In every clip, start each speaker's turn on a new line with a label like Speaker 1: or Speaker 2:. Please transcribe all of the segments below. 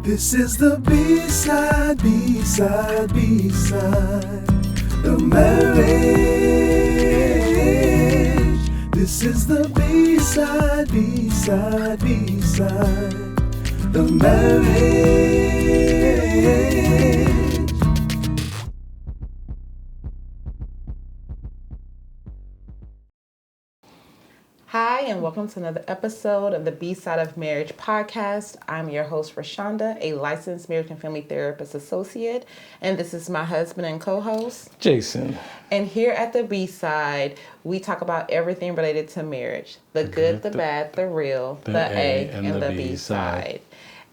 Speaker 1: This is the B-side, B-side, B-side, the marriage. This is the B-side, B-side, B-side, the marriage.
Speaker 2: Hi, and welcome to another episode of the Bside of Marriage podcast. I'm your host, Rashonda, a licensed marriage and family therapist associate, and this is my husband and co-host,
Speaker 3: Jason.
Speaker 2: And here at the B-side, we talk about everything related to marriage, the good, the bad, the real, the A, and the B-side.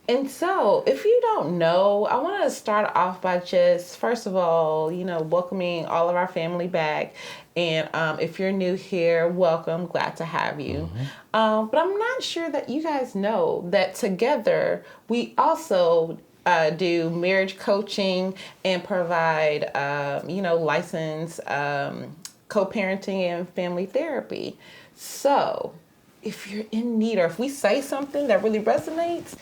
Speaker 2: And so, if you don't know, I want to start off by just, first of all, welcoming all of our family back. And if you're new here, welcome. Glad to have you. But I'm not sure that you guys know that together we also do marriage coaching and provide, licensed co-parenting and family therapy. So if you're in need, or if we say something that really resonates,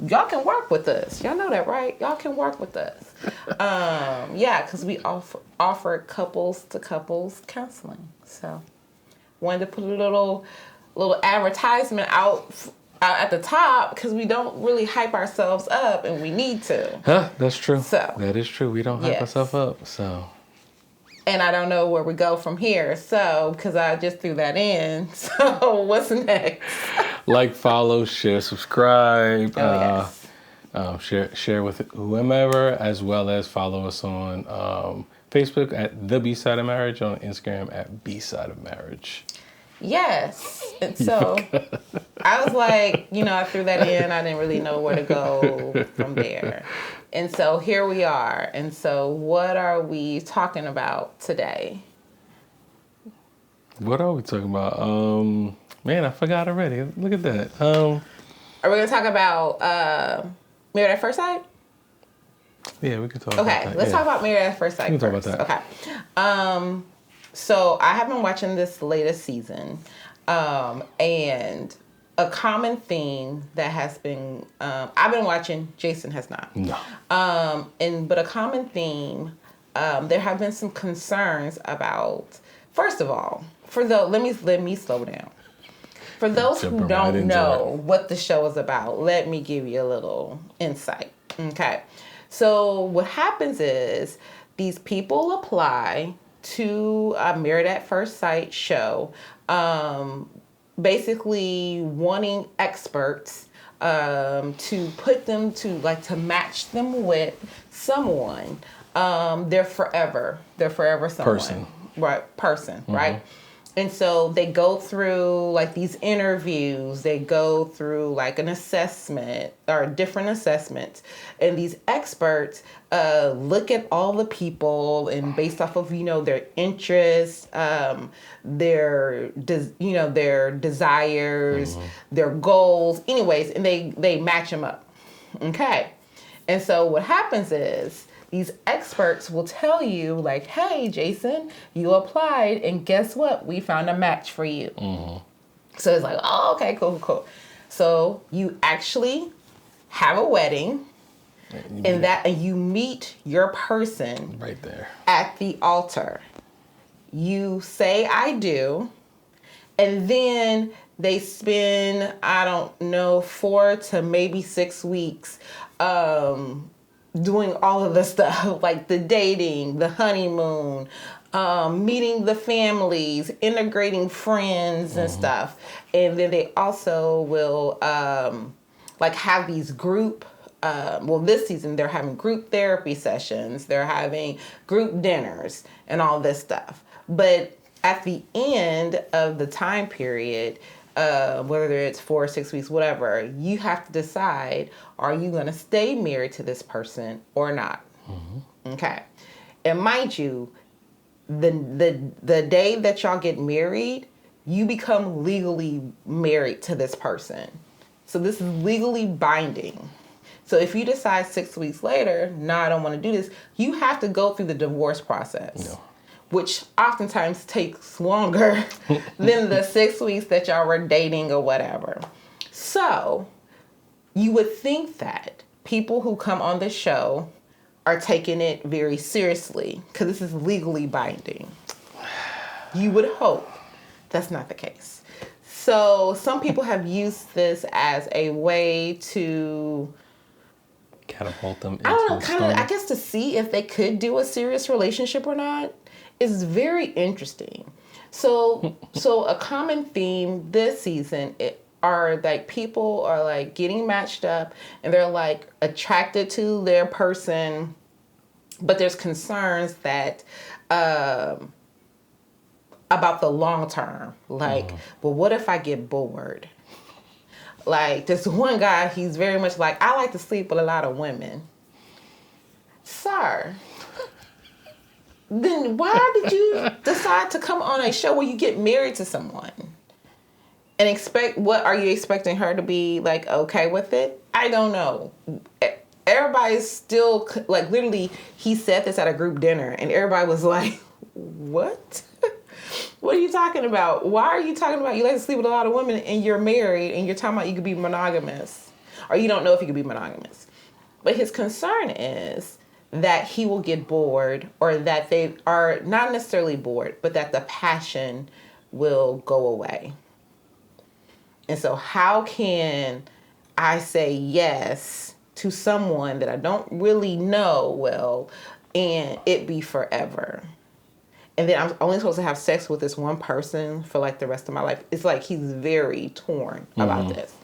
Speaker 2: y'all can work with us. Y'all know that, right? Y'all can work with us. Because we offer couples to couples counseling. So wanted to put a little advertisement out at the top, because we don't really hype ourselves up, and we need to.
Speaker 3: That's true.
Speaker 2: So
Speaker 3: that is true. We don't hype ourselves up. So.
Speaker 2: And I don't know where we go from here, so, because I just threw that in. So, what's next?
Speaker 3: Like, follow, share, subscribe.
Speaker 2: Yes.
Speaker 3: Share with whomever, as well as follow us on Facebook at The Bside of Marriage, on Instagram at Bside of Marriage.
Speaker 2: Yes. And so, I was like, I threw that in. I didn't really know where to go from there. And so here we are. And so what are we talking about today?
Speaker 3: What are we talking about? Man, I forgot already. Look at that.
Speaker 2: Are we going to talk about Married at First Sight?
Speaker 3: Yeah, we can talk about that.
Speaker 2: Okay, let's talk about Married at First Sight.
Speaker 3: We can talk about that.
Speaker 2: Okay. So I have been watching this latest season, and a common theme that has been, I've been watching, Jason has not.
Speaker 3: No.
Speaker 2: But a common theme, there have been some concerns about, first of all, let me slow down. For those who don't know what the show is about, let me give you a little insight. Okay. So what happens is these people apply to a Married at First Sight show, basically wanting experts to put them to match them with someone. They're forever someone. Person, right? And so they go through these interviews, they go through an assessment or different assessments, and these experts look at all the people, and based off of their interests, their desires, their goals, anyways, and they match them up. Okay, and so what happens is these experts will tell you, hey, Jason, you applied, and guess what? We found a match for you. So it's oh, okay, cool. So you actually have a wedding, and you meet your person
Speaker 3: right there
Speaker 2: at the altar. You say, I do, and then they spend, 4 to maybe 6 weeks doing all of the stuff, like the dating, the honeymoon, meeting the families, integrating friends and stuff. And then they also will have these group, this season they're having group therapy sessions, they're having group dinners and all this stuff. But at the end of the time period, whether it's 4 or 6 weeks, whatever, you have to decide, are you going to stay married to this person or not? Okay. And mind you, the day that y'all get married, you become legally married to this person. So this is legally binding. So if you decide 6 weeks later, no, I don't want to do this, you have to go through the divorce process. No. Which oftentimes takes longer than the 6 weeks that y'all were dating or whatever. So you would think that people who come on the show are taking it very seriously because this is legally binding. You would hope that's not the case. So some people have used this as a way to
Speaker 3: catapult them into
Speaker 2: I don't know, kind of,
Speaker 3: stardom.
Speaker 2: I guess to see if they could do a serious relationship or not is very interesting. So a common theme this season are like people are like getting matched up and they're like attracted to their person, but there's concerns that about the long term. Like, well, what if I get bored? Like, this one guy, he's very much like, I like to sleep with a lot of women. Sir, then why did you decide to come on a show where you get married to someone? And what are you expecting her to be like okay with it? I don't know. Everybody's still like literally he said this at a group dinner and everybody was like, what? What are you talking about? Why are you talking about you like to sleep with a lot of women and you're married and you're talking about you could be monogamous? Or you don't know if you could be monogamous. But his concern is that he will get bored or that they are not necessarily bored, but that the passion will go away. And so how can I say yes to someone that I don't really know well and it be forever? And then I'm only supposed to have sex with this one person for like the rest of my life. It's like he's very torn about this.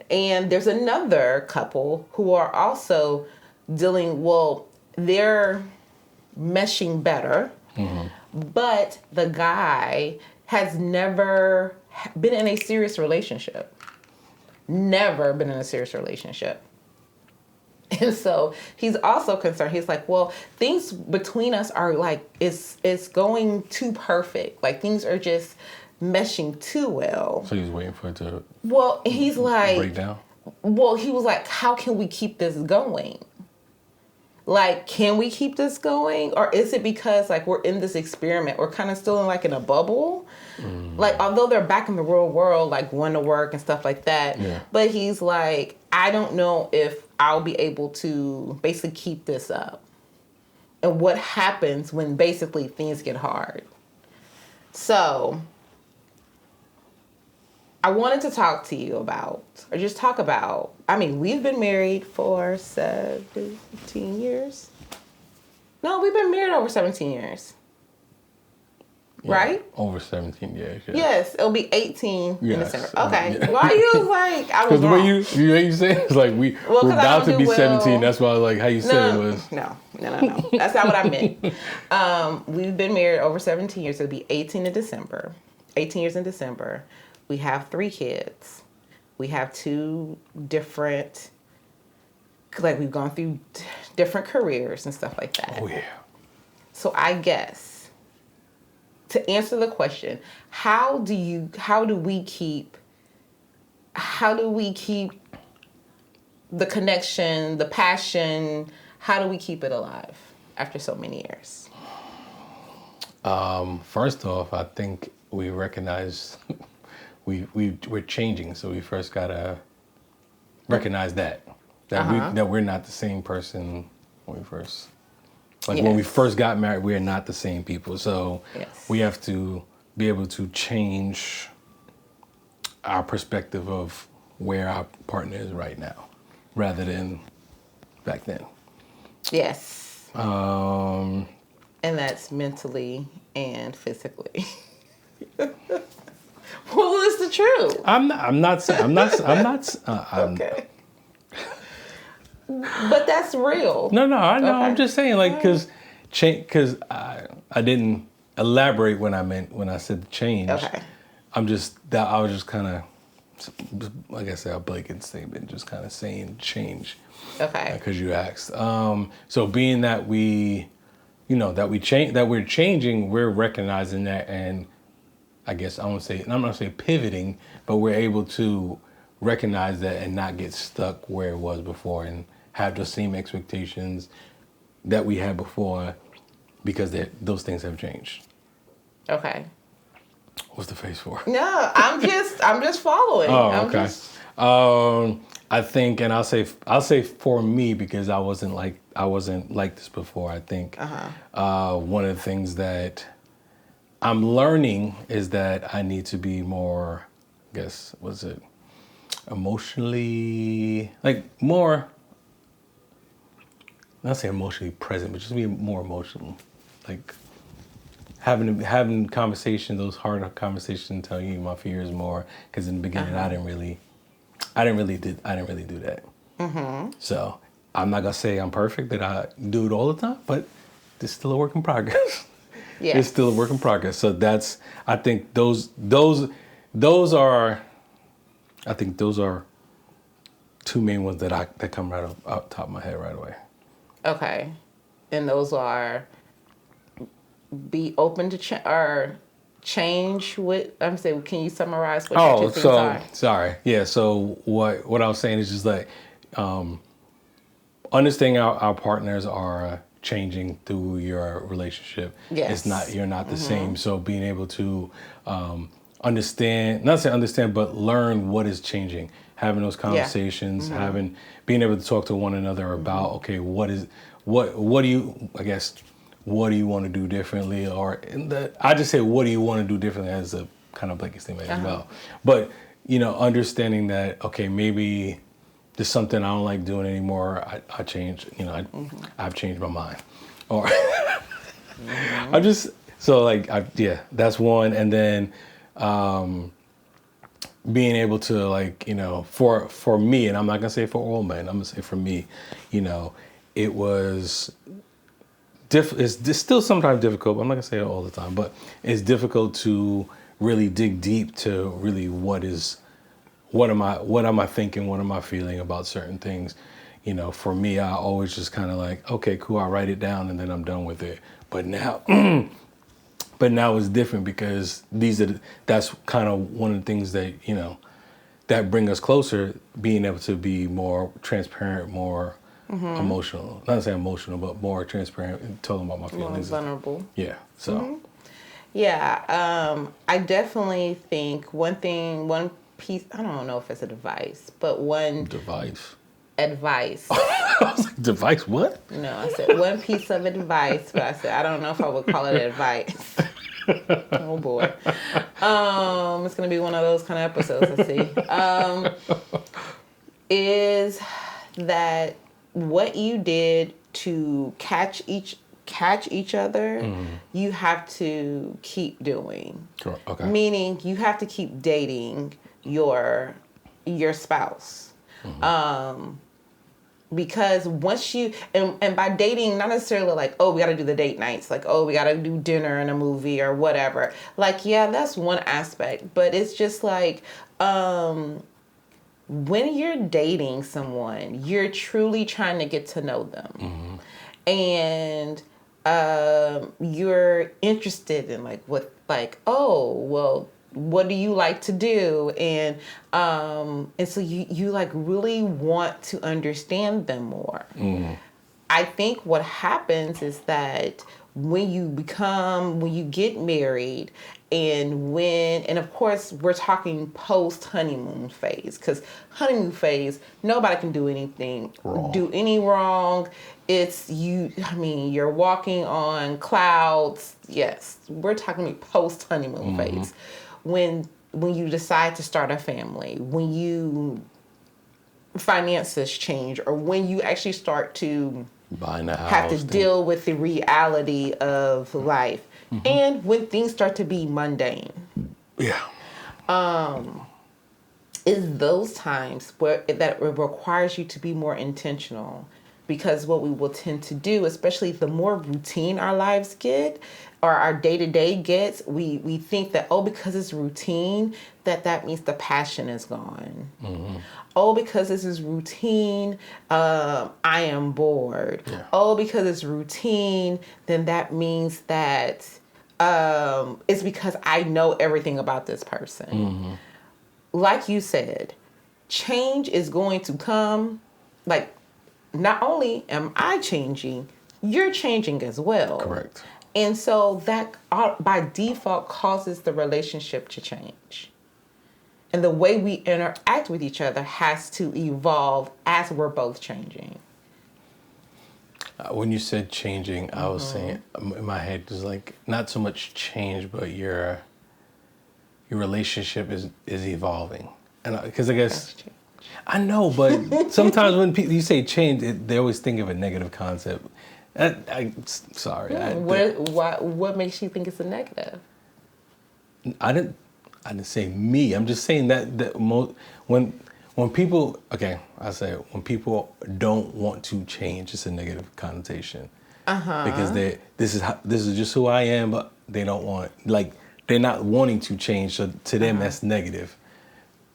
Speaker 2: And there's another couple who are also they're meshing better, but the guy has never been in a serious relationship. Never been in a serious relationship. And so he's also concerned. He's like, well, things between us are like, it's going too perfect. Like things are just meshing too well.
Speaker 3: So he's waiting for it to
Speaker 2: he's like,
Speaker 3: break down?
Speaker 2: Well, he was like, how can we keep this going? Like, can we keep this going? Or is it because like we're in this experiment? We're kind of still in a bubble. Like, although they're back in the real world, like going to work and stuff like that. Yeah. But he's like, I don't know if I'll be able to basically keep this up. And what happens when basically things get hard? So I wanted to talk to you about, or just talk about, we've been married for 17 years. No, we've been married over 17 years.
Speaker 3: Yeah,
Speaker 2: right?
Speaker 3: Over 17 years. Yes,
Speaker 2: yes it'll be 18 in
Speaker 3: yes.
Speaker 2: December. Okay.
Speaker 3: Yeah.
Speaker 2: Why you like, I was
Speaker 3: wrong.
Speaker 2: Because
Speaker 3: the way you say it, it's like we're about to be 17. That's why like how you said it was.
Speaker 2: No. That's not what I meant. We've been married over 17 years. It'll be 18 in December. 18 years in December. We have 3 kids. We have 2 different, like we've gone through different careers and stuff like that.
Speaker 3: Oh, yeah.
Speaker 2: So I guess, to answer the question, how do we keep the connection, the passion, how do we keep it alive after so many years?
Speaker 3: First off, I think we recognize we're changing, so we first gotta recognize that we're not the same person when we first. When we first got married, we're not the same people. So we have to be able to change our perspective of where our partner is right now, rather than back then.
Speaker 2: Yes.
Speaker 3: And
Speaker 2: that's mentally and physically. Well, it's the truth. I'm not.
Speaker 3: Okay.
Speaker 2: But that's real.
Speaker 3: No, I know. Okay. I'm just saying, like, because I didn't elaborate when I said change.
Speaker 2: Okay.
Speaker 3: I was just kind of, like I said, a blanket statement, just kind of saying change.
Speaker 2: Okay.
Speaker 3: Because you asked. So being that we're changing, we're recognizing that, and I guess I'm not gonna say pivoting, but we're able to recognize that and not get stuck where it was before and have the same expectations that we had before, because those things have changed.
Speaker 2: Okay.
Speaker 3: What's the face for?
Speaker 2: No, I'm just following.
Speaker 3: Oh, okay. I think, and I'll say for me, because I wasn't like this before. I think one of the things that I'm learning is that I need to be more, I guess, was it emotionally, like more, not say emotionally present, but just be more emotional, like having conversations, those hard conversations, telling you my fears more. Because in the beginning, I didn't really do that. So I'm not gonna say I'm perfect, that I do it all the time, but it's still a work in progress.
Speaker 2: Yes.
Speaker 3: It's still a work in progress. So I think those are two main ones that come right up top of my head right away.
Speaker 2: Okay. And those are be open to change with, I'm saying, can you summarize what your two things are?
Speaker 3: Sorry. Yeah, so what I was saying is just like understanding our partners are changing through your relationship.
Speaker 2: Yes.
Speaker 3: You're not the same. So being able to understand, not say understand, but learn what is changing. Having those conversations, being able to talk to one another about, okay, what do you want to do differently? Or I just say, what do you want to do differently as a kind of blanket statement as well. But, understanding that, okay, maybe there's something I don't like doing anymore. I changed, I've changed my mind. Or that's one. And then being able to for me, and I'm not going to say for all men, I'm going to say for me, it was it's still sometimes difficult. I'm not gonna say it all the time, but it's difficult to really dig deep to really what am I thinking, what am I feeling about certain things. For me, I always just kind of like, okay, cool, I write it down and then I'm done with it. But now it's different, because that's kind of one of the things that that bring us closer, being able to be more transparent, more emotional. Not to say emotional, but more transparent and tell them about my feelings.
Speaker 2: More vulnerable.
Speaker 3: Yeah. So.
Speaker 2: Yeah. I definitely think one piece, I don't know if it's advice, but one...
Speaker 3: Device.
Speaker 2: Advice.
Speaker 3: I was like, device what?
Speaker 2: No, I said one piece of advice, but I said, I don't know if I would call it advice. Oh boy. It's going to be one of those kind of episodes, I see. Is that what you did to catch each other, you have to keep doing.
Speaker 3: Sure. Okay.
Speaker 2: Meaning you have to keep dating your spouse. Because once you, and by dating, not necessarily like, oh, we got to do the date nights, like, oh, we got to do dinner and a movie or whatever. Like, yeah, that's one aspect, but it's just like, when you're dating someone, you're truly trying to get to know them. And you're interested in oh, well, what do you like to do? And so you like really want to understand them more. I think what happens is that when you get married, and of course we're talking post honeymoon phase, because honeymoon phase, nobody can do anything wrong. It's you're walking on clouds. Yes, we're talking post honeymoon phase. When you decide to start a family, when finances change, or when you actually start to
Speaker 3: buying a house,
Speaker 2: have to deal with the reality of life, and when things start to be mundane.
Speaker 3: Yeah.
Speaker 2: Is those times where that it requires you to be more intentional. Because what we will tend to do, especially the more routine our lives get, or our day-to-day gets, we think that, oh, because it's routine, that means the passion is gone. Oh, because this is routine, I am bored.
Speaker 3: Yeah.
Speaker 2: Oh, because it's routine, then that means that it's because I know everything about this person. Like you said, change is going to come. Like, not only am I changing, you're changing as well.
Speaker 3: Correct.
Speaker 2: And so that by default causes the relationship to change. And the way we interact with each other has to evolve as we're both changing.
Speaker 3: When you said changing, I was saying in my head was like not so much change, but your relationship is evolving, and because I guess I know, but sometimes when people you say change, they always think of a negative concept. Sorry.
Speaker 2: What makes you think it's a negative?
Speaker 3: I didn't say me. I'm just saying that when people, okay, I say when people don't want to change, it's a negative connotation. Because this is just who I am, but they don't want, like, they're not wanting to change. So to them, that's negative.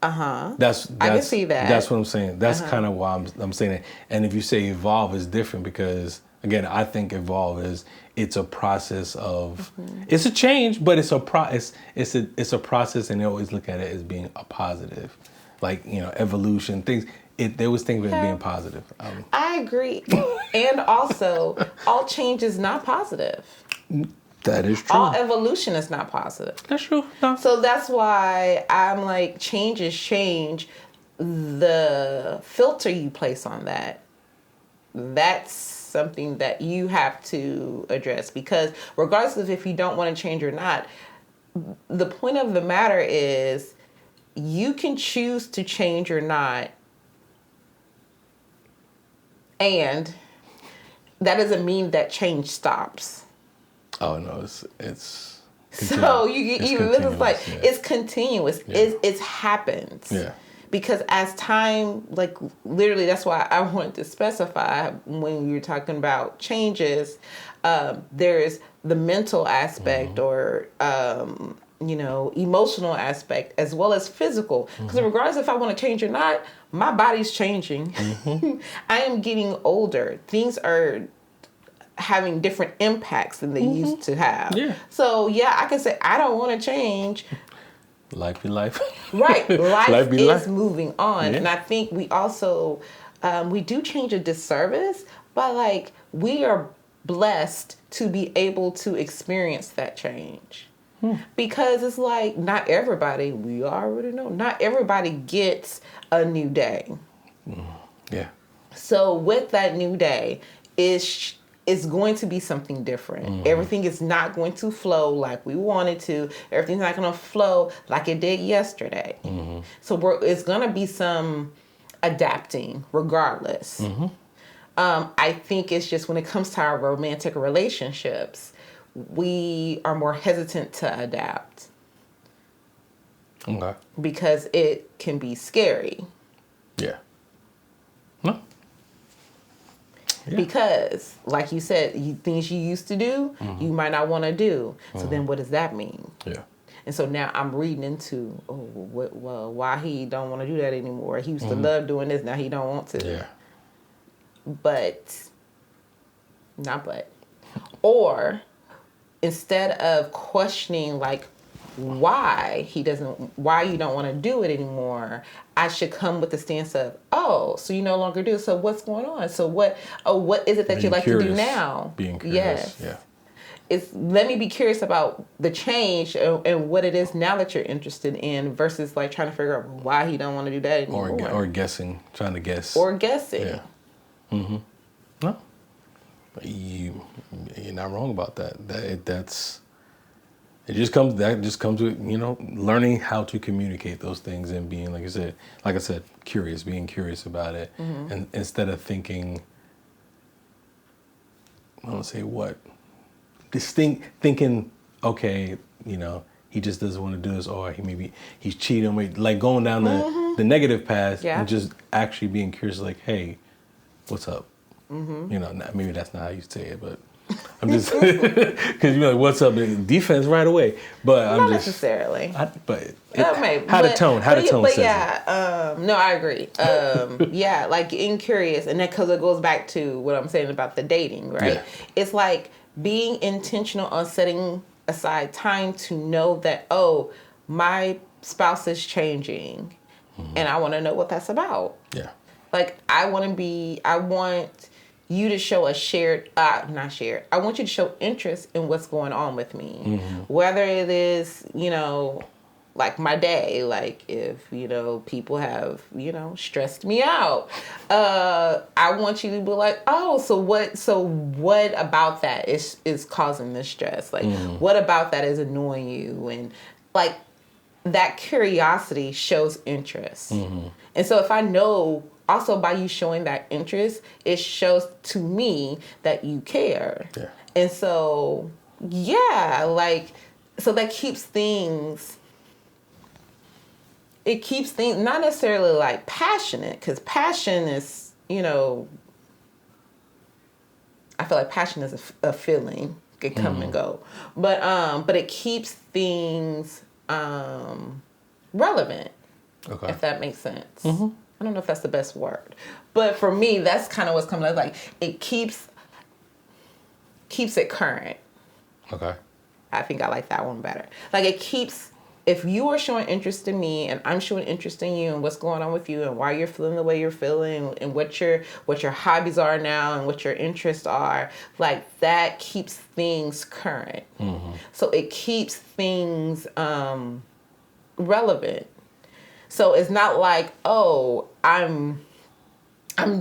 Speaker 3: That's
Speaker 2: I can see that.
Speaker 3: That's what I'm saying. That's kind of why I'm saying it. And if you say evolve is different because again, I think evolve is it's a process of it's a change, but it's a process, and they always look at it as being a positive, like evolution things. They always think of it as being positive.
Speaker 2: I agree, and also all change is not positive.
Speaker 3: That is true.
Speaker 2: All evolution is not positive.
Speaker 3: That's true. No.
Speaker 2: So that's why I'm like, change is change. The filter you place on that's something that you have to address, because regardless of if you don't want to change or not, the point of the matter is you can choose to change or not, and that doesn't mean that change stops.
Speaker 3: Oh no, it's
Speaker 2: so it's like it's continuous.
Speaker 3: Yeah.
Speaker 2: It happens.
Speaker 3: Yeah.
Speaker 2: Because as time, like literally, that's why I wanted to specify when you're talking about changes, there's the mental aspect or, emotional aspect as well as physical. Because regardless if I want to change or not, my body's changing. I am getting older. Things are having different impacts than they used to have.
Speaker 3: Yeah.
Speaker 2: So yeah, I can say I don't want to change.
Speaker 3: Life be life.
Speaker 2: Right. Life is
Speaker 3: life.
Speaker 2: Moving on.
Speaker 3: Yeah.
Speaker 2: And I think we also, we do change a disservice, but like we are blessed to be able to experience that change. Because it's like not everybody, we already know, not everybody gets a new day.
Speaker 3: Yeah.
Speaker 2: So with that new day it's going to be something different. Everything is not going to flow like we wanted to. Everything's not going to flow like it did yesterday. So it's going to be some adapting regardless. I think it's just when it comes to our romantic relationships, we are more hesitant to adapt.
Speaker 3: Okay.
Speaker 2: Because it can be scary.
Speaker 3: Yeah. No. Yeah.
Speaker 2: Because, like you said, things you used to do, you might not want to do. So then what does that mean?
Speaker 3: Yeah.
Speaker 2: And so now I'm reading into, why he don't want to do that anymore. He used to love doing this, now he don't want to.
Speaker 3: Yeah.
Speaker 2: Or instead of questioning like why you don't want to do it anymore, I should come with the stance of, so you no longer do. So what's going on? So what is it that you like to do now?
Speaker 3: Being curious.
Speaker 2: Yes.
Speaker 3: Yeah.
Speaker 2: Let me be curious about the change and what it is now that you're interested in versus like trying to figure out why he don't want to do that anymore.
Speaker 3: Or guessing, trying to guess.
Speaker 2: Or guessing.
Speaker 3: Yeah. No. You're not wrong about that. That just comes with, learning how to communicate those things and being, like I said, curious, being curious about it. And instead of thinking, I don't say what, thinking, okay, he just doesn't want to do this, or he's cheating, like going down the negative path and just actually being curious, like, hey, what's up? Maybe that's not how you say it, but I'm just because you're like, what's up? Defense right away, but
Speaker 2: not
Speaker 3: I'm just
Speaker 2: necessarily.
Speaker 3: How the tone says it.
Speaker 2: No, I agree. Like getting curious, and that because it goes back to what I'm saying about the dating, right?
Speaker 3: Yeah.
Speaker 2: It's like being intentional on setting aside time to know that my spouse is changing, and I want to know what that's about.
Speaker 3: Yeah.
Speaker 2: Like I want you to show I want you to show interest in what's going on with me. Whether it is, like my day, like if, people have, stressed me out, I want you to be like, oh, so what about that is causing this stress? Like, what about that is annoying you? And like that curiosity shows interest. And so if I know, also by you showing that interest, it shows to me that you care.
Speaker 3: Yeah.
Speaker 2: And so, yeah, like, so that keeps things, not necessarily like passionate, because passion is, I feel like passion is a feeling, it can come and go. But it keeps things relevant, if that makes sense. I don't know if that's the best word, but for me, that's kind of what's coming up. Like, it keeps it current.
Speaker 3: Okay.
Speaker 2: I think I like that one better. Like, it keeps, if you are showing interest in me and I'm showing interest in you and what's going on with you and why you're feeling the way you're feeling and what your hobbies are now and what your interests are, like, that keeps things current. So it keeps things relevant. So it's not like, oh, I'm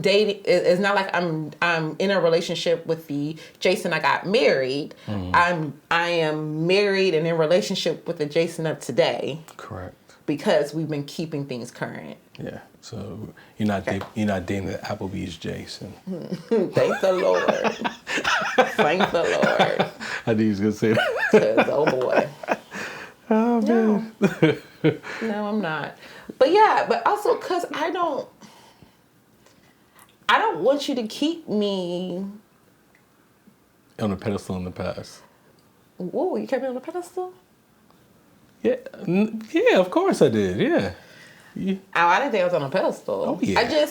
Speaker 2: dating. It's not like I'm in a relationship with the Jason I got married. I am married and in a relationship with the Jason of today.
Speaker 3: Correct.
Speaker 2: Because we've been keeping things current.
Speaker 3: Yeah. So you're not dating the Applebee's Jason.
Speaker 2: Thank the Lord. Thank the Lord.
Speaker 3: I knew you was gonna say that.
Speaker 2: 'Cause, oh boy.
Speaker 3: Oh man.
Speaker 2: No, I'm not. But yeah, but also because I don't want you to keep me
Speaker 3: On a pedestal in the past.
Speaker 2: Whoa, you kept me on a pedestal?
Speaker 3: Yeah, yeah, of course I did. Yeah.
Speaker 2: Oh, I didn't think I was on a pedestal.
Speaker 3: Oh yeah.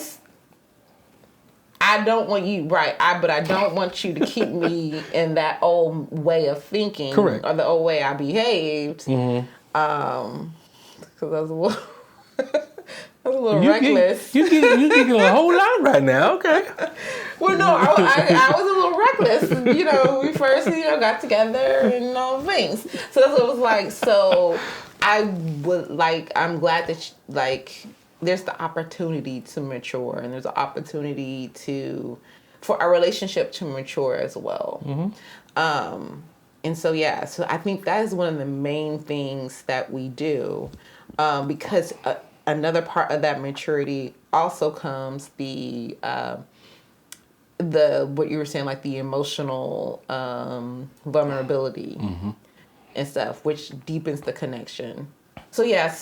Speaker 2: I don't want you but I don't want you to keep me in that old way of thinking.
Speaker 3: Correct.
Speaker 2: Or the old way I behaved. Because I was a little reckless.
Speaker 3: You getting a whole lot right now. Okay.
Speaker 2: Well, no, I was a little reckless. We first, got together and all things. So that's what it was like. So I'm glad that, there's the opportunity to mature and there's an opportunity for our relationship to mature as well. And so, yeah, so I think that is one of the main things that we do because another part of that maturity also comes the what you were saying, like the emotional vulnerability and stuff, which deepens the connection. So yeah,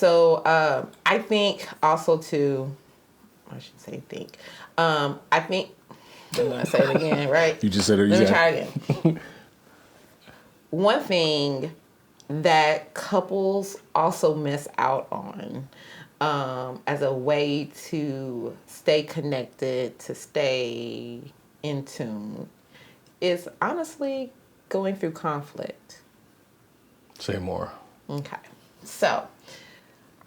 Speaker 2: I think also I should say think. I think I'm gonna say it again, right?
Speaker 3: You just said it.
Speaker 2: Let me try again. One thing that couples also miss out on as a way to stay connected, to stay in tune, is honestly going through conflict.
Speaker 3: Say more.
Speaker 2: Okay. So,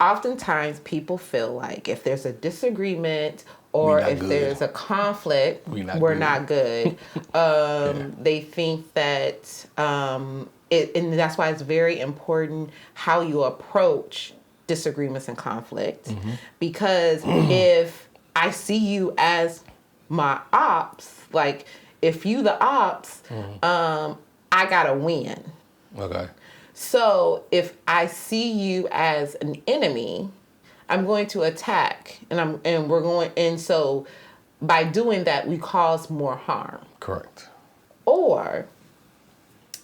Speaker 2: oftentimes people feel like if there's a disagreement or if there's a conflict, we're not good. They think that, and that's why it's very important how you approach disagreements and conflict. Because if I see you as my ops, like if you the ops, I gotta win.
Speaker 3: Okay.
Speaker 2: So if I see you as an enemy, I'm going to attack, and so by doing that, we cause more harm.
Speaker 3: Correct.
Speaker 2: Or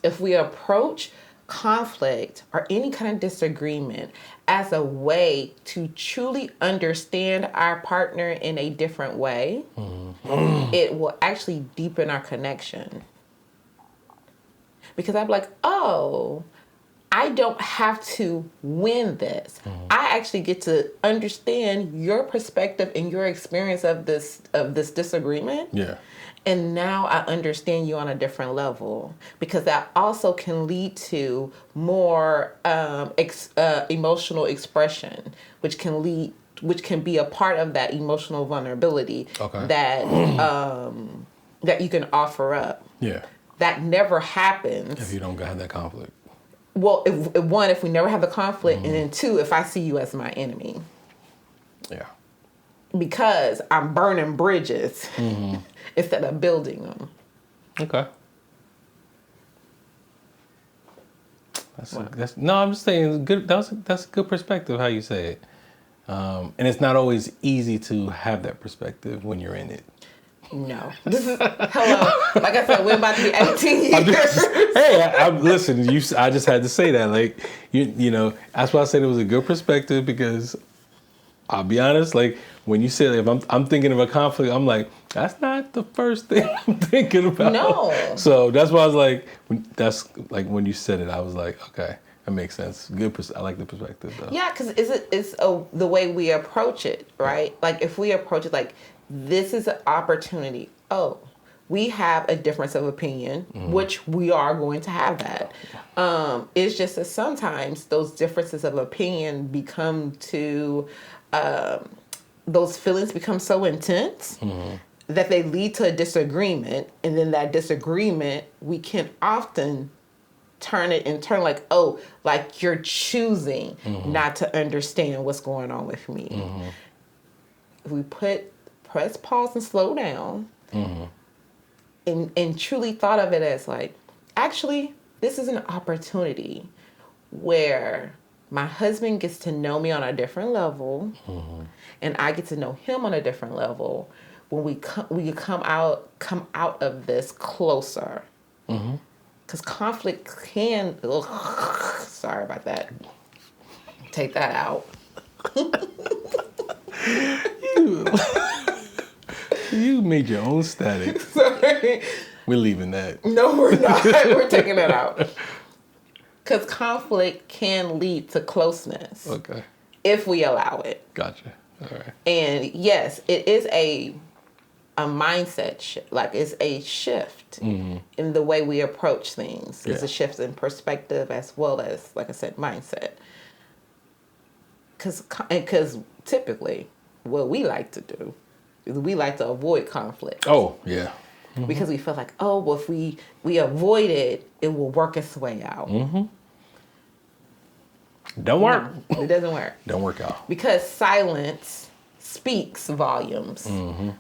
Speaker 2: if we approach conflict or any kind of disagreement as a way to truly understand our partner in a different way, it will actually deepen our connection. Because I'm like, oh, I don't have to win this. I actually get to understand your perspective and your experience of this disagreement.
Speaker 3: Yeah.
Speaker 2: And now I understand you on a different level, because that also can lead to more emotional expression, which can be a part of that emotional vulnerability that you can offer up.
Speaker 3: Yeah.
Speaker 2: That never happens
Speaker 3: if you don't have that conflict.
Speaker 2: well, if we never have the conflict, and then two, if I see you as my enemy.
Speaker 3: Yeah.
Speaker 2: Because I'm burning bridges instead of building them.
Speaker 3: Okay. I'm just saying, good. That's a good perspective how you say it, and it's not always easy to have that perspective when you're in it.
Speaker 2: No, this is hello. Like I said, we're about to be 18 years.
Speaker 3: Listen. I just had to say that. Like you know, that's why I said it was a good perspective because I'll be honest. Like when you say if I'm thinking of a conflict, I'm like that's not the first thing I'm thinking about.
Speaker 2: No.
Speaker 3: So that's why I was like, when you said it, I was like, okay, that makes sense. Good. I like the perspective though.
Speaker 2: Yeah, because it's the way we approach it, right? Like if we approach it like this is an opportunity. Oh, we have a difference of opinion, which we are going to have that. It's just that sometimes those differences of opinion become those feelings become so intense that they lead to a disagreement. And then that disagreement, we can often turn like, oh, like you're choosing not to understand what's going on with me. If we press pause and slow down and truly thought of it as like, actually, this is an opportunity where my husband gets to know me on a different level and I get to know him on a different level when we come out of this closer. Because conflict can, sorry about that. Take that out.
Speaker 3: You made your own static.
Speaker 2: Sorry.
Speaker 3: We're leaving that.
Speaker 2: No, we're not. We're taking that out. Because conflict can lead to closeness.
Speaker 3: Okay.
Speaker 2: If we allow it.
Speaker 3: Gotcha. All right.
Speaker 2: And yes, it is a mindset shift. Like it's a shift in the way we approach things. It's a shift in perspective as well as, like I said, mindset. Because typically what we like to do is we like to avoid conflict.
Speaker 3: Oh, yeah.
Speaker 2: Because we feel like, oh, well, if we avoid it, it will work its way out.
Speaker 3: Don't work.
Speaker 2: No, it doesn't work.
Speaker 3: Don't work out.
Speaker 2: Because silence speaks volumes.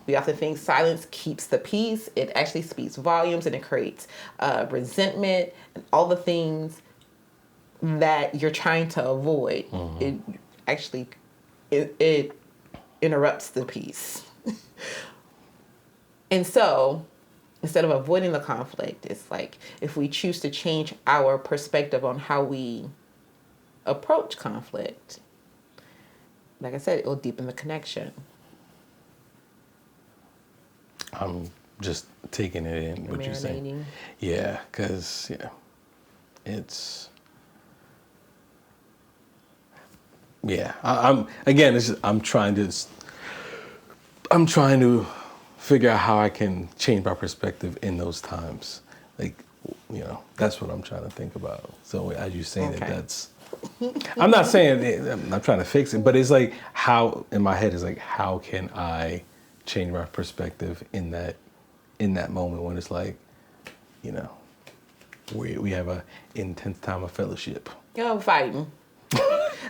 Speaker 2: We often think silence keeps the peace. It actually speaks volumes and it creates resentment and all the things that you're trying to avoid. It actually, it interrupts the peace. And so, instead of avoiding the conflict, it's like if we choose to change our perspective on how we approach conflict, like I said, it will deepen the connection.
Speaker 3: I'm just taking it in, what you're saying. Yeah, because, it's... Yeah, I'm trying to figure out how I can change my perspective in those times. Like, that's what I'm trying to think about. So as you're saying it, that's, I'm not saying, I'm not trying to fix it, but it's like how, in my head is like, how can I change my perspective in that moment when it's like, we have a intense time of fellowship.
Speaker 2: I'm fighting.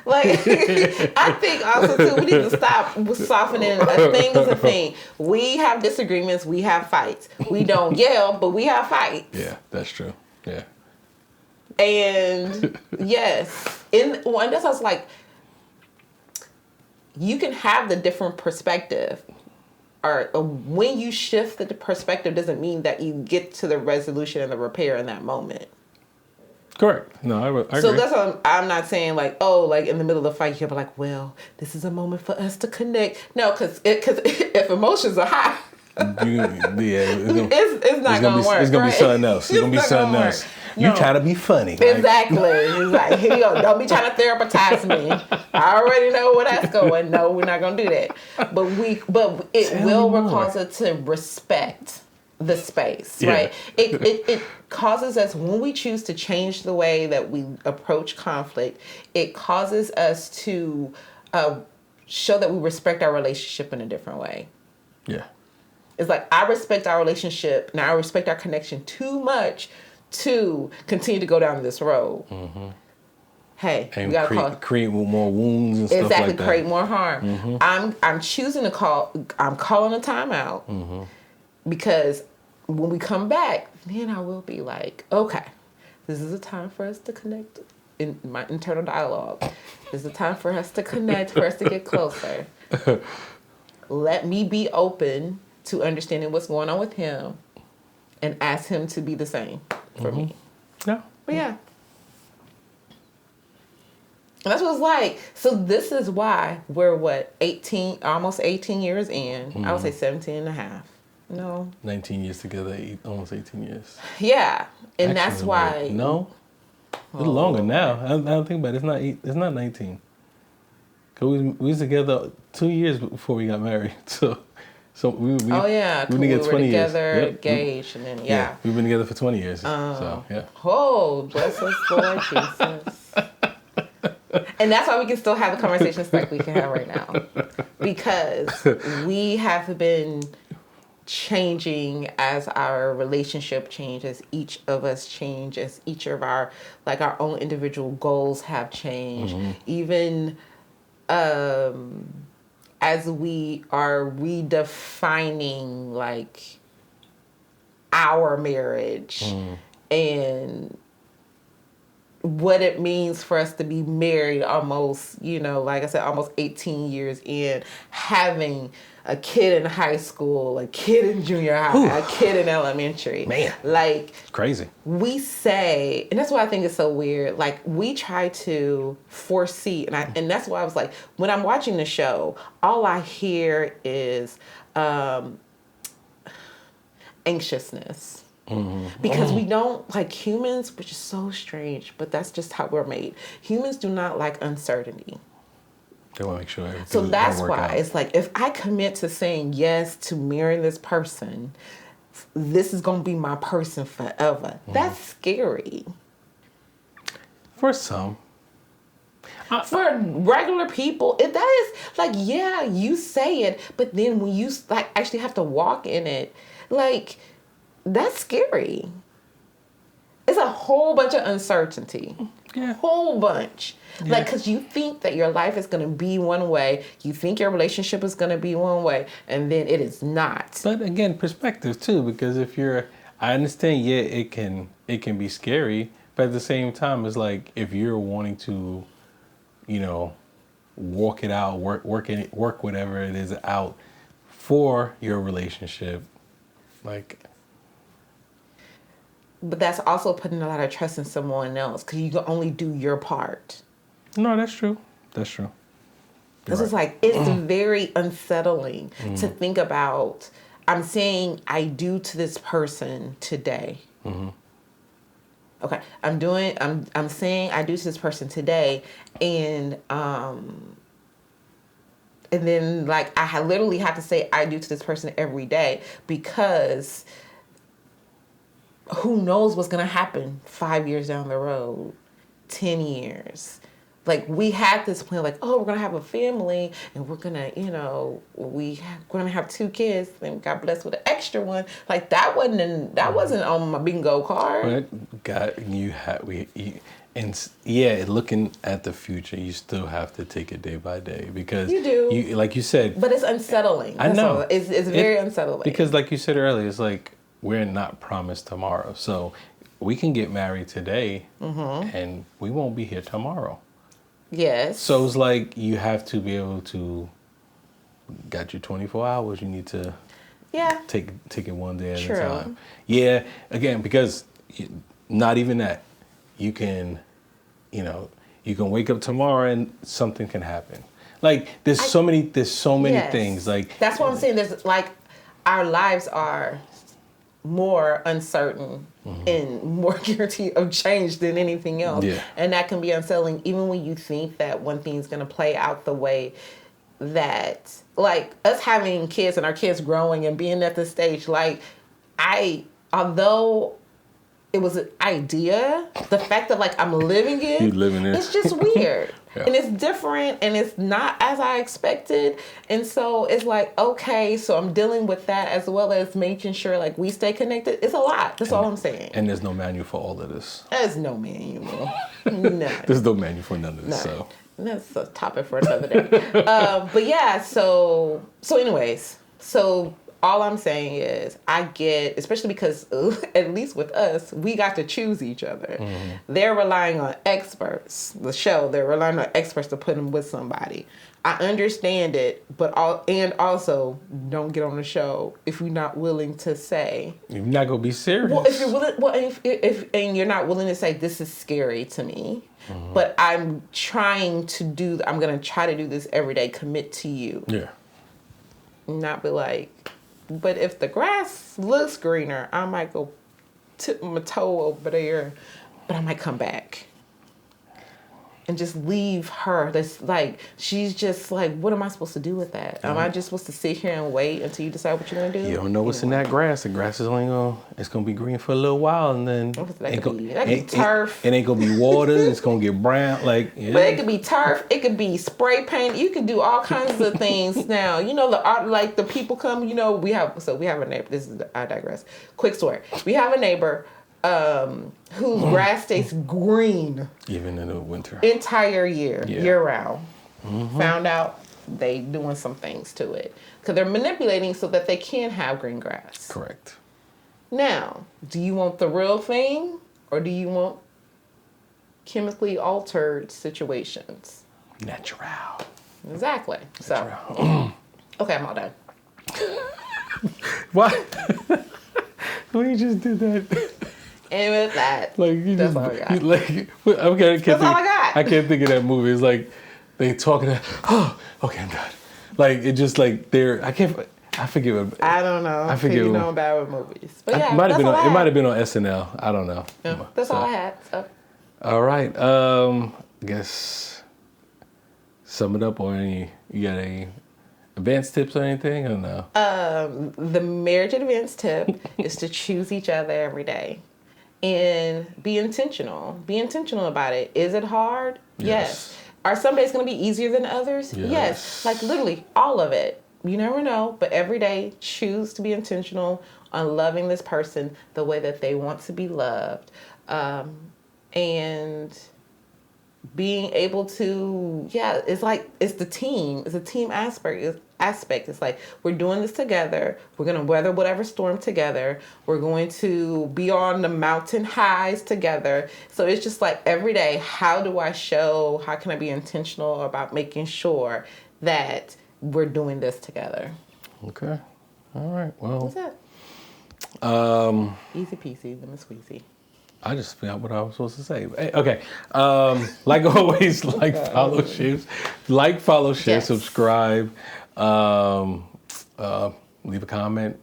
Speaker 2: Like, I think also too, we need to stop softening a thing is a thing. We have disagreements, we have fights. We don't yell, but we have fights.
Speaker 3: Yeah, that's true. Yeah.
Speaker 2: And yes, and that's why I was like, you can have the different perspective. Or when you shift the perspective doesn't mean that you get to the resolution and the repair in that moment. Correct. No, I agree. So that's what I'm not saying like, oh, like in the middle of the fight, you'll be like, well, this is a moment for us to connect. No, because if emotions are high, it's not going to work. It's going to be something else. It's going to be something else. You try to be funny. Exactly. It's like, here you go. Don't be trying to therapize me. I already know where that's going. No, we're not going to do that. But it will cause us to respect the space, right? It causes us, when we choose to change the way that we approach conflict, it causes us to show that we respect our relationship in a different way. Yeah. It's like, I respect our relationship, now I respect our connection too much to continue to go down this road. Hey,
Speaker 3: And
Speaker 2: we gotta
Speaker 3: create more wounds and stuff like that.
Speaker 2: exactly, create more harm. I'm choosing to I'm calling a timeout because when we come back, then I will be like, okay, this is a time for us to connect in my internal dialogue. This is a time for us to connect, for us to get closer. Let me be open to understanding what's going on with him and ask him to be the same for me.
Speaker 3: Yeah.
Speaker 2: But yeah. And that's what it's like. So this is why we're almost 18 years in. I would say 17 and a half. No.
Speaker 3: 19 years together, almost 18 years.
Speaker 2: Yeah. And
Speaker 3: Actually,
Speaker 2: that's why.
Speaker 3: No. It's longer now. I don't think about it. It's not 19. Cause we was together 2 years before we got married. So we
Speaker 2: we've been together, engaged, and then
Speaker 3: we've been together for 20 years. So yeah.
Speaker 2: Oh, bless us, Lord Jesus. And that's why we can still have the conversations like we can have right now, because we have been changing as our relationship changes, each of us change, as each of our own individual goals have changed, even as we are redefining our marriage and what it means for us to be married almost, like I said, almost 18 years in, having a kid in high school, a kid in junior high, a kid in elementary.
Speaker 3: Man.
Speaker 2: It's
Speaker 3: crazy.
Speaker 2: We say, and that's why I think it's so weird, we try to foresee, and that's why I was like, when I'm watching the show, all I hear is anxiousness. Because we don't, humans, which is so strange, but that's just how we're made. Humans do not like uncertainty.
Speaker 3: They want to make sure everything
Speaker 2: So that's
Speaker 3: work
Speaker 2: why
Speaker 3: out.
Speaker 2: it's if I commit to saying yes to marrying this person, this is going to be my person forever. That's scary.
Speaker 3: For some.
Speaker 2: For regular people, that is, you say it, but then when you actually have to walk in it, that's scary. It's a whole bunch of uncertainty.
Speaker 3: Yeah.
Speaker 2: Whole bunch.
Speaker 3: Yeah.
Speaker 2: Because you think that your life is going to be one way. You think your relationship is going to be one way. And then it is not.
Speaker 3: But again, perspective too, because I understand, it can be scary. But at the same time, it's if you're wanting to, walk it out, work whatever it is out for your relationship,
Speaker 2: But that's also putting a lot of trust in someone else, because you can only do your part.
Speaker 3: No, that's true. That's true.
Speaker 2: This is it's very unsettling to think about. I'm saying I do to this person today. Okay, I'm saying I do to this person today, and then I literally have to say I do to this person every day, because who knows what's going to happen 5 years down the road, 10 years. We had this plan, we're going to have a family, and we're going to, we're going to have 2 kids, and we got blessed with an extra one. That wasn't on my bingo card.
Speaker 3: But God, looking at the future, you still have to take it day by day, because
Speaker 2: you do.
Speaker 3: You, like you said.
Speaker 2: But it's unsettling.
Speaker 3: I know.
Speaker 2: It's very unsettling.
Speaker 3: Because like you said earlier, it's we're not promised tomorrow. So we can get married today and we won't be here tomorrow.
Speaker 2: Yes.
Speaker 3: So it's you have to be able to, got your 24 hours, you need to take it one day at a time. Yeah, again, because not even that. You can, you can wake up tomorrow and something can happen. There's so many things.
Speaker 2: That's what I'm saying. There's our lives are more uncertain and more guaranteed of change than anything else. Yeah. And that can be unsettling, even when you think that one thing's going to play out the way that, us having kids and our kids growing and being at this stage, although it was an idea, the fact that I'm living it,
Speaker 3: you living it.
Speaker 2: it's just weird. And it's different and it's not as I expected. And so it's like, okay, so I'm dealing with that as well as making sure like we stay connected. It's a lot. That's all I'm saying.
Speaker 3: And there's no manual for all of this.
Speaker 2: There's no manual. No.
Speaker 3: There's no manual for none of this. So
Speaker 2: that's a topic for another day. But yeah, so anyways, so all I'm saying is I get, especially because at least with us, we got to choose each other. They're relying on experts, they're relying on experts to put them with somebody. I understand it, but also don't get on the show if you're not willing to say.
Speaker 3: You're not gonna be serious.
Speaker 2: Well, if you're willing, if you're not willing to say this is scary to me, but I'm trying to do. I'm gonna try to do this every day. Commit to you.
Speaker 3: Yeah.
Speaker 2: Not be like. But if the grass looks greener, I might go tip my toe over there, but I might come back. And just leave her. That's like, she's just like, what am I supposed to do with that? Am I just supposed to sit here and wait until you decide what you're going to do?
Speaker 3: You don't know what's in that grass. The grass is only it's going to be green for a little while and then
Speaker 2: that could be turf.
Speaker 3: It ain't going to be water. It's going to get brown. Like, yeah.
Speaker 2: But it could be turf. It could be spray paint. You can do all kinds of things now. You know, the art, like the people come, you know, we have a neighbor. I digress. Quick story. We have a neighbor whose grass stays green
Speaker 3: even in the winter,
Speaker 2: entire year round. Found out they doing some things to it because they're manipulating so that they can have green grass.
Speaker 3: Correct.
Speaker 2: Now, do you want the real thing or do you want chemically altered situations?
Speaker 3: Natural.
Speaker 2: Exactly.
Speaker 3: Natural.
Speaker 2: So okay, I'm all done.
Speaker 3: What? We just did that.
Speaker 2: And with that,
Speaker 3: like you
Speaker 2: that's
Speaker 3: just,
Speaker 2: all I got.
Speaker 3: That's all I got. I can't think of that movie. It's like they talking. Okay, I'm done. Like it just like they're. I forget what.
Speaker 2: I don't know. I forget. You know about with movies, but yeah,
Speaker 3: it might have been on SNL. I don't know.
Speaker 2: Yeah, that's all I had. So.
Speaker 3: All right. I guess sum it up or you got any advanced tips or anything or no?
Speaker 2: The marriage advanced tip is to choose each other every day. And be intentional. Be intentional about it. Is it hard? Yes. Are some days going to be easier than others? Yes. Like literally all of it. You never know. But every day, choose to be intentional on loving this person the way that they want to be loved. And being able to, it's the team. It's a team aspect. It's like, we're doing this together. We're going to weather whatever storm together. We're going to be on the mountain highs together. So it's just like every day, how can I be intentional about making sure that we're doing this together?
Speaker 3: Okay. All right. Well.
Speaker 2: That's it. Easy peasy, lemon squeezy.
Speaker 3: I just forgot what I was supposed to say. Okay. Like always, follow, share, subscribe. Leave a comment,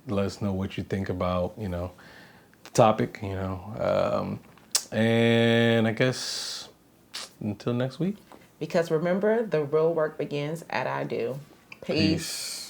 Speaker 3: let us know what you think about, the topic, and I guess until next week.
Speaker 2: Because remember, the real work begins at I do. Peace.